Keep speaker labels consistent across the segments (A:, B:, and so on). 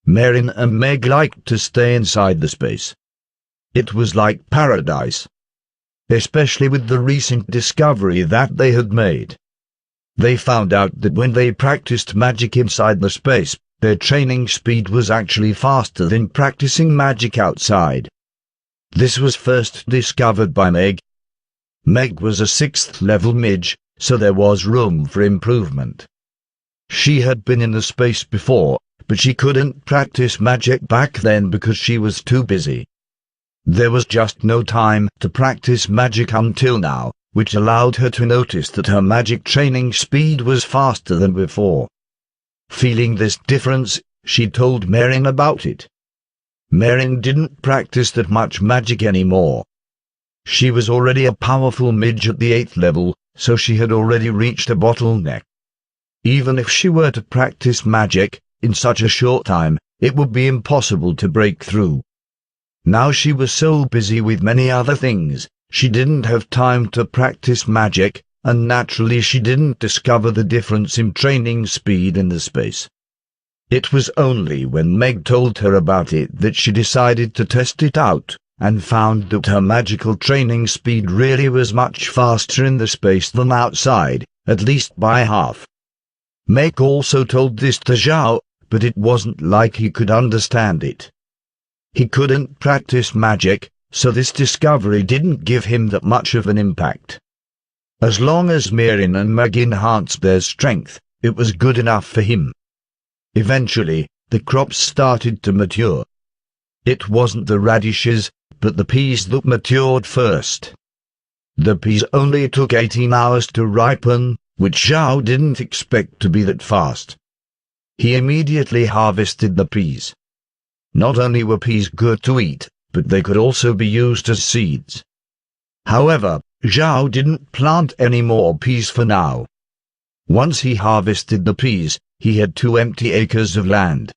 A: Marin and Meg liked to stay inside the space. It was like paradise. Especially with the recent discovery that they had made. They found out that when they practiced magic inside the space, their training speed was actually faster than practicing magic outside. This was first discovered by Meg. Meg was a 6th level mage, so there was room for improvement. She had been in the space before, but she couldn't practice magic back then because she was too busy. There was just no time to practice magic until now, which allowed her to notice that her magic training speed was faster than before. Feeling this difference, she told Marin about it. Marin didn't practice that much magic anymore. She was already a powerful mage at the 8th level, so she had already reached a bottleneck. Even if she were to practice magic, in such a short time, it would be impossible to break through. Now she was so busy with many other things, she didn't have time to practice magic, and naturally she didn't discover the difference in training speed in the space. It was only when Meg told her about it that she decided to test it out, and found that her magical training speed really was much faster in the space than outside, at least by half. Meg also told this to Zhao, but it wasn't like he could understand it. He couldn't practice magic, so this discovery didn't give him that much of an impact. As long as Marin and Meg enhanced their strength, it was good enough for him. Eventually, the crops started to mature. It wasn't the radishes, but the peas that matured first. The peas only took 18 hours to ripen, which Zhao didn't expect to be that fast. He immediately harvested the peas. Not only were peas good to eat, but they could also be used as seeds. However, Zhao didn't plant any more peas for now. Once he harvested the peas, he had 2 empty acres of land.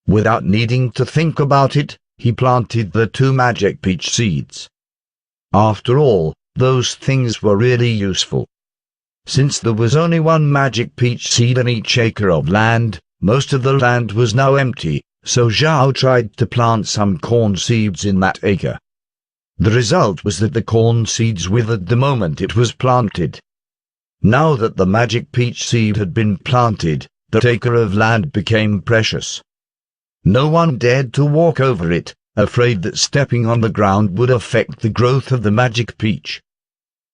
A: Without needing to think about it, he planted the 2 magic peach seeds. After all, those things were really useful. Since there was only 1 magic peach seed in each acre of land, most of the land was now empty, so Zhao tried to plant some corn seeds in that acre. The result was that the corn seeds withered the moment it was planted. Now that the magic peach seed had been planted, that acre of land became precious. No one dared to walk over it, afraid that stepping on the ground would affect the growth of the magic peach.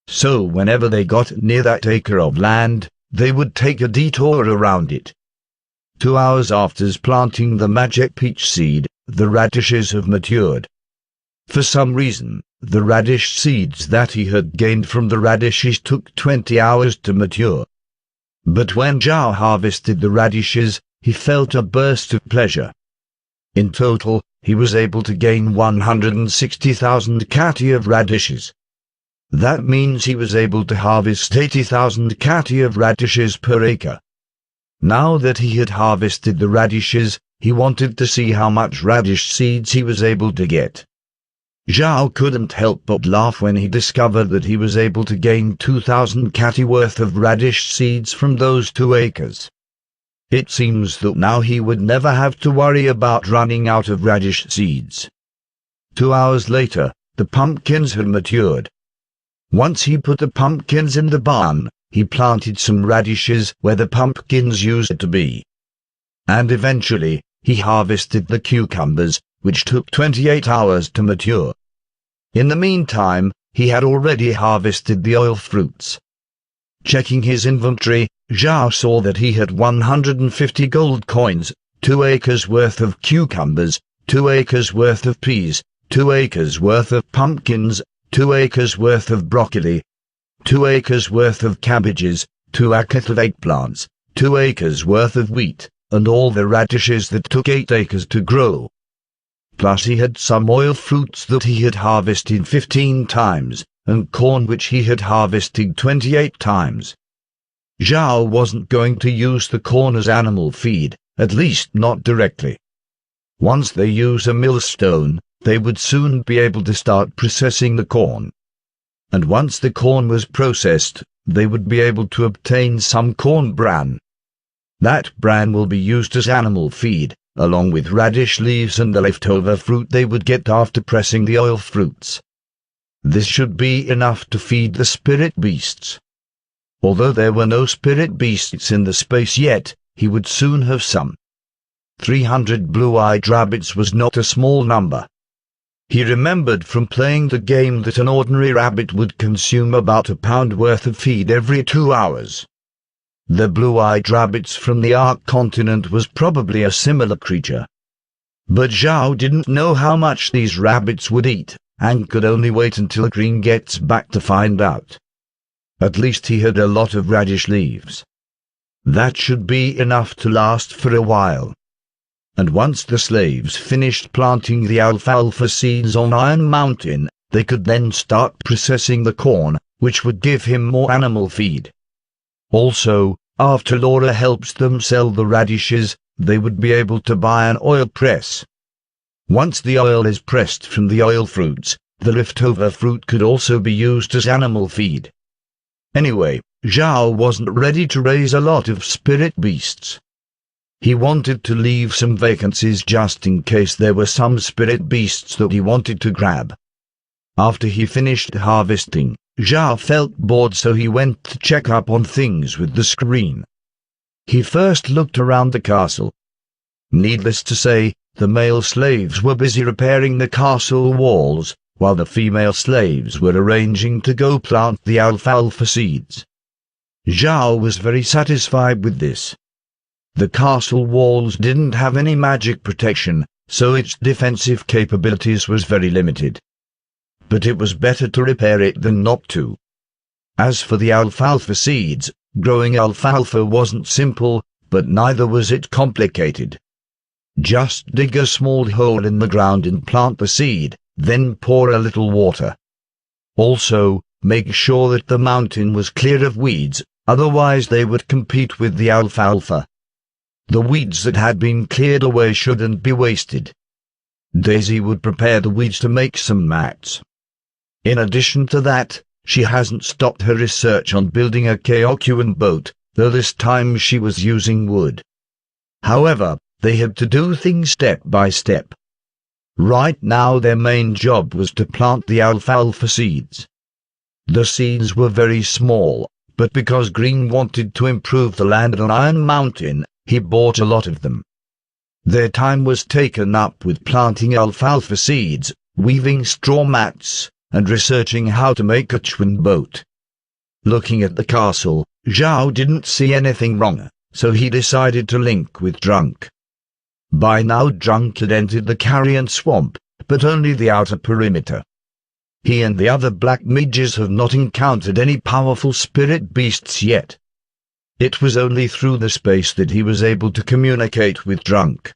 A: So whenever they got near that acre of land, they would take a detour around it. 2 hours after planting the magic peach seed, the radishes have matured. For some reason, the radish seeds that he had gained from the radishes took 20 hours to mature. But when Zhao harvested the radishes, he felt a burst of pleasure. In total, he was able to gain 160,000 kati of radishes. That means he was able to harvest 80,000 kati of radishes per acre. Now that he had harvested the radishes, he wanted to see how much radish seeds he was able to get. Zhao couldn't help but laugh when he discovered that he was able to gain 2,000 kati worth of radish seeds from those 2 acres. It seems that now he would never have to worry about running out of radish seeds. 2 hours later, the pumpkins had matured. Once he put the pumpkins in the barn, he planted some radishes where the pumpkins used to be. And eventually, he harvested the cucumbers, which took 28 hours to mature. In the meantime, he had already harvested the oil fruits. Checking his inventory, Zhao saw that he had 150 gold coins, 2 acres worth of cucumbers, 2 acres worth of peas, 2 acres worth of pumpkins, 2 acres worth of broccoli, 2 acres worth of cabbages, 2 acres of eggplants, 2 acres worth of wheat, and all the radishes that took 8 acres to grow. Plus he had some oil fruits that he had harvested 15 times, and corn which he had harvested 28 times. Zhao wasn't going to use the corn as animal feed, at least not directly. Once they use a millstone, they would soon be able to start processing the corn. And once the corn was processed, they would be able to obtain some corn bran. That bran will be used as animal feed, along with radish leaves and the leftover fruit they would get after pressing the oil fruits. This should be enough to feed the spirit beasts. Although there were no spirit beasts in the space yet, he would soon have some. 300 blue-eyed rabbits was not a small number. He remembered from playing the game that an ordinary rabbit would consume about a pound worth of feed every 2 hours. The blue-eyed rabbits from the Ark continent was probably a similar creature. But Zhao didn't know how much these rabbits would eat, and could only wait until Green gets back to find out. At least he had a lot of radish leaves. That should be enough to last for a while. And once the slaves finished planting the alfalfa seeds on Iron Mountain, they could then start processing the corn, which would give him more animal feed. Also, after Laura helps them sell the radishes, they would be able to buy an oil press. Once the oil is pressed from the oil fruits, the leftover fruit could also be used as animal feed. Anyway, Zhao wasn't ready to raise a lot of spirit beasts. He wanted to leave some vacancies just in case there were some spirit beasts that he wanted to grab. After he finished harvesting, Zhao felt bored, so he went to check up on things with the screen. He first looked around the castle. Needless to say, the male slaves were busy repairing the castle walls, while the female slaves were arranging to go plant the alfalfa seeds. Zhao was very satisfied with this. The castle walls didn't have any magic protection, so its defensive capabilities was very limited. But it was better to repair it than not to. As for the alfalfa seeds, growing alfalfa wasn't simple, but neither was it complicated. Just dig a small hole in the ground and plant the seed, then pour a little water. Also, make sure that the mountain was clear of weeds, otherwise they would compete with the alfalfa. The weeds that had been cleared away shouldn't be wasted. Daisy would prepare the weeds to make some mats. In addition to that, she hasn't stopped her research on building a Kyokuan boat, though this time she was using wood. However, they had to do things step by step. Right now their main job was to plant the alfalfa seeds. The seeds were very small, but because Green wanted to improve the land on Iron Mountain, he bought a lot of them. Their time was taken up with planting alfalfa seeds, weaving straw mats, and researching how to make a Kyokuan boat. Looking at the castle, Zhao didn't see anything wrong, so he decided to link with Drunk. By now Drunk had entered the Carrion Swamp, but only the outer perimeter. He and the other black midges have not encountered any powerful spirit beasts yet. It was only through the space that he was able to communicate with Drunk.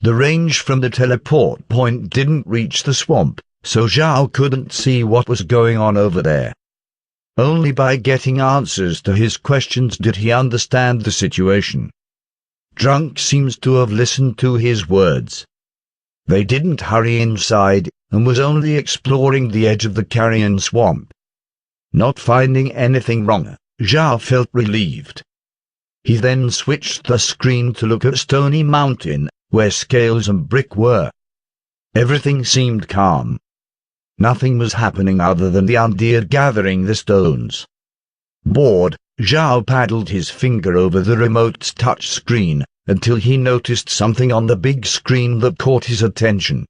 A: The range from the teleport point didn't reach the swamp, so Zhao couldn't see what was going on over there. Only by getting answers to his questions did he understand the situation. Drunk seems to have listened to his words. They didn't hurry inside, and was only exploring the edge of the Carrion Swamp. Not finding anything wrong, Zhao felt relieved. He then switched the screen to look at Stony Mountain, where Scales and Brick were. Everything seemed calm. Nothing was happening other than the undeer gathering the stones. Bored, Zhao paddled his finger over the remote's touch screen, until he noticed something on the big screen that caught his attention.